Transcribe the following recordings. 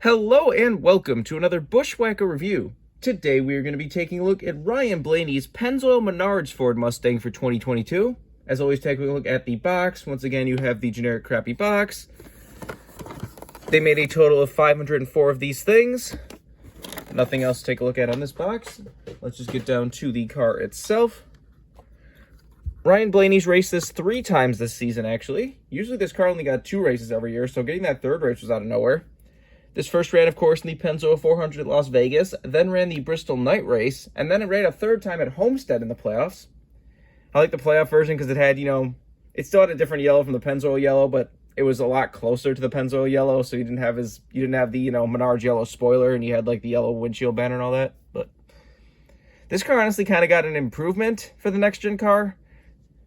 Hello and welcome to another Bushwhacker review. Today we are going to be taking a look at Ryan Blaney's Pennzoil Menards Ford Mustang for 2022. As always, taking a look at the box. Once again, you have the generic crappy box. They made a total of 504 of these things. Nothing else to take a look at on this box. Let's just get down to the car itself. Ryan Blaney's raced this 3 times this season, actually. Usually this car only got 2 races every year, so getting that 3rd race was out of nowhere. This first ran, of course, in the Pennzoil 400 at Las Vegas, then ran the Bristol Night Race, and then it ran a 3rd time at Homestead in the playoffs. I like the playoff version because it had, it still had a different yellow from the Pennzoil yellow, but it was a lot closer to the Pennzoil yellow, so you didn't have the, Menards yellow spoiler, and you had, like, the yellow windshield banner and all that. But this car honestly kind of got an improvement for the next-gen car.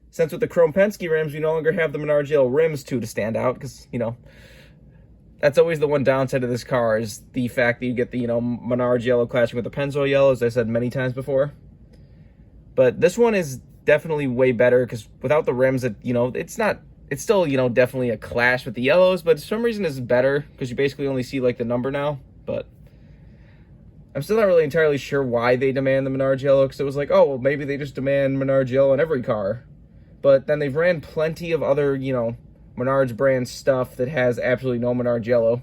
Since with the chrome Penske rims, we no longer have the Menards yellow rims, to stand out, because, that's always the one downside of this car, is the fact that you get the, Menards yellow clashing with the Pennzoil yellow, as I said many times before. But this one is definitely way better, because without the rims, it's still, definitely a clash with the yellows, but for some reason it's better, because you basically only see, like, the number now. But I'm still not really entirely sure why they demand the Menards yellow, because it was like, oh, well, maybe they just demand Menards yellow on every car. But then they've ran plenty of other, Menards brand stuff that has absolutely no Menards yellow.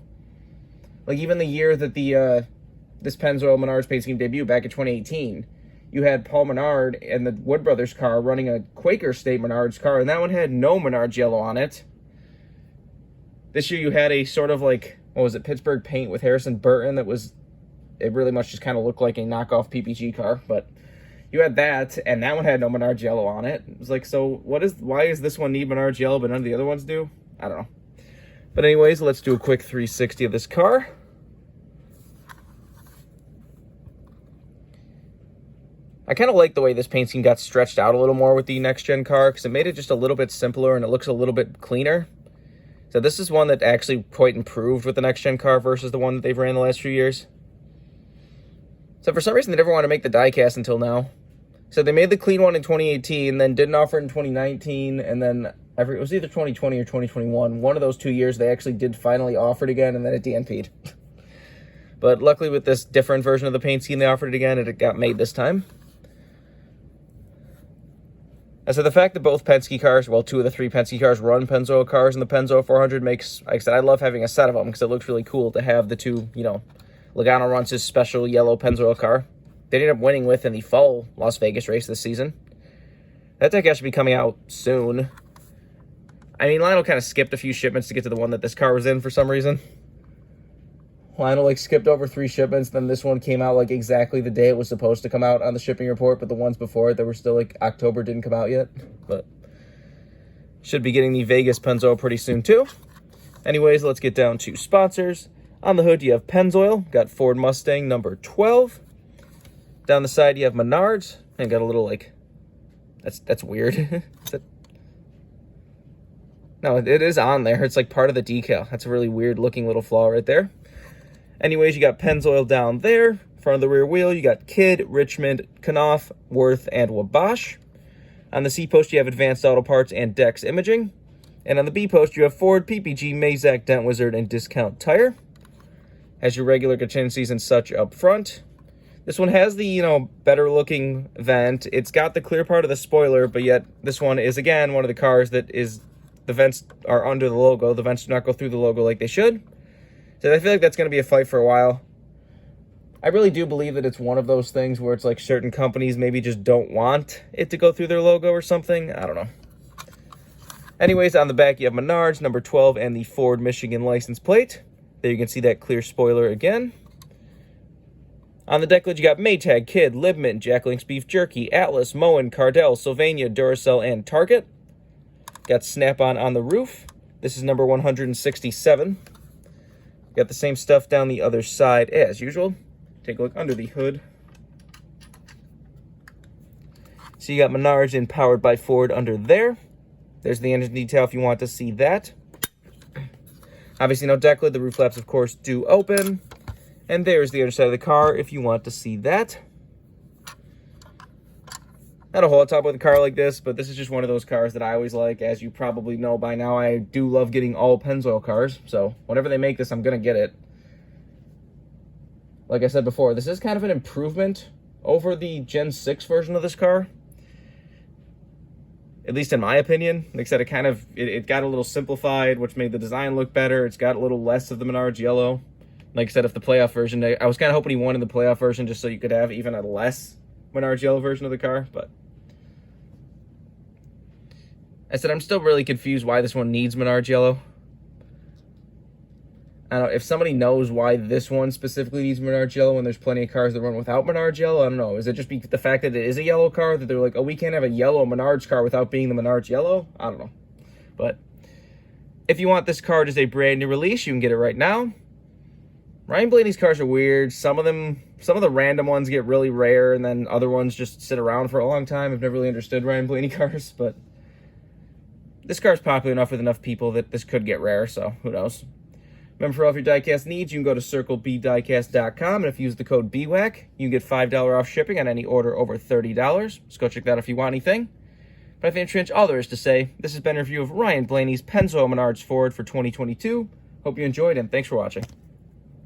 Like, even the year that this Pennzoil Menards paint scheme debuted back in 2018, you had Paul Menard and the Wood Brothers car running a Quaker State Menards car, and that one had no Menards yellow on it. This year you had a sort of like, what was it, Pittsburgh paint with Harrison Burton it really much just kind of looked like a knockoff PPG car, but you had that, and that one had no Menards yellow on it. It was like, so why is this one need Menards yellow, but none of the other ones do? I don't know. But anyways, let's do a quick 360 of this car. I kind of like the way this paint scheme got stretched out a little more with the next-gen car, because it made it just a little bit simpler, and it looks a little bit cleaner. So this is one that actually quite improved with the next-gen car versus the one that they've ran the last few years. So for some reason, they never wanted to make the Diecast until now. So they made the clean one in 2018, then didn't offer it in 2019, and then it was either 2020 or 2021. One of those 2 years, they actually did finally offer it again, and then it DNP'd. But luckily, with this different version of the paint scheme, they offered it again, and it got made this time. And so the fact that both Penske cars, well, 2 of the 3 Penske cars run Pennzoil cars, and the Pennzoil 400 makes, like I said, I love having a set of them, because it looks really cool to have the 2, Logano runs his special yellow Pennzoil car. They ended up winning with in the fall Las Vegas race this season. That Diecast should be coming out soon. I mean, Lionel kind of skipped a few shipments to get to the one that this car was in for some reason. Lionel, skipped over 3 shipments, then this one came out, exactly the day it was supposed to come out on the shipping report, but the ones before it that were still, October didn't come out yet. But should be getting the Vegas Pennzoil pretty soon, too. Anyways, let's get down to sponsors. On the hood, you have Pennzoil, got Ford Mustang number 12. Down the side, you have Menards, and got a little, that's weird. No, it is on there. It's, part of the decal. That's a really weird-looking little flaw right there. Anyways, you got Pennzoil down there. Front of the rear wheel, you got Kidd, Richmond, Knauf, Worth, and Wabash. On the C-post, you have Advanced Auto Parts and Dex Imaging. And on the B-post, you have Ford, PPG, Mazak, Dent Wizard, and Discount Tire. Has your regular contingencies and such up front. This one has the, better looking vent. It's got the clear part of the spoiler, but yet this one is, again, one of the cars that is, the vents are under the logo. The vents do not go through the logo like they should. So I feel like that's going to be a fight for a while. I really do believe that it's one of those things where it's like certain companies maybe just don't want it to go through their logo or something. I don't know. Anyways, on the back, you have Menards, number 12, and the Ford Michigan license plate. There you can see that clear spoiler again. On the deck lid, you got Maytag, Kidd, Libman, Jack Link's Beef Jerky, Atlas, Moen, Cardell, Sylvania, Duracell, and Target. Got Snap-on on the roof. This is number 167. Got the same stuff down the other side as usual. Take a look under the hood. So you got Menards and Powered by Ford under there. There's the engine detail if you want to see that. Obviously no deck lid. The roof flaps, of course, do open. And there's the other side of the car if you want to see that. Not a whole lot to talk about a car like this, but this is just one of those cars that I always like. As you probably know by now, I do love getting all Pennzoil cars. So whenever they make this, I'm going to get it. like I said before, this is kind of an improvement over the Gen 6 version of this car. At least in my opinion. Like I said, it got a little simplified, which made the design look better. It's got a little less of the Menards yellow. Like I said, if the playoff version, I was kind of hoping he wanted the playoff version just so you could have even a less Menards yellow version of the car, but I said I'm still really confused why this one needs Menards yellow. I don't know, if somebody knows why this one specifically needs Menards yellow when there's plenty of cars that run without Menards yellow, I don't know. Is it just the fact that it is a yellow car that they're like, oh, we can't have a yellow Menards car without being the Menards yellow? I don't know. But if you want this car as a brand new release, you can get it right now. Ryan Blaney's cars are weird. Some of the random ones get really rare, and then other ones just sit around for a long time. I've never really understood Ryan Blaney cars, but this car's popular enough with enough people that this could get rare, so who knows. Remember, for all of your diecast needs, you can go to circlebdiecast.com, and if you use the code BWhack, you can get $5 off shipping on any order over $30. So go check that out if you want anything. But I think that's all there is to say. This has been a review of Ryan Blaney's Pennzoil Menards Ford for 2022. Hope you enjoyed, and thanks for watching.